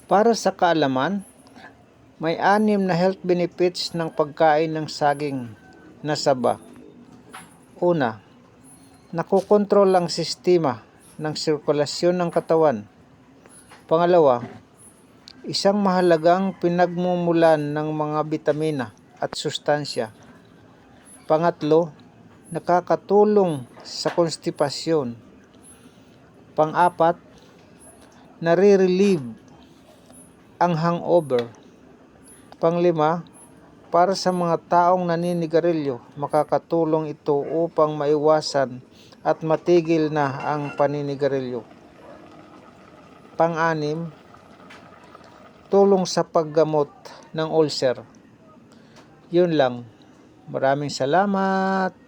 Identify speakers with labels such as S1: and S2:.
S1: Para sa kaalaman, may 6 na health benefits ng pagkain ng saging na saba. Una, nakokontrol ang sistema ng sirkulasyon ng katawan. Pangalawa, isang mahalagang pinagmumulan ng mga bitamina at sustansya. Pangatlo, nakakatulong sa konstipasyon. Pang-apat, nare-relieve ang hangover. Panglima, para sa mga taong naninigarilyo, makakatulong ito upang maiwasan at matigil na ang paninigarilyo. Pang-anim, tulong sa paggamot ng ulcer. Yun lang. Maraming salamat.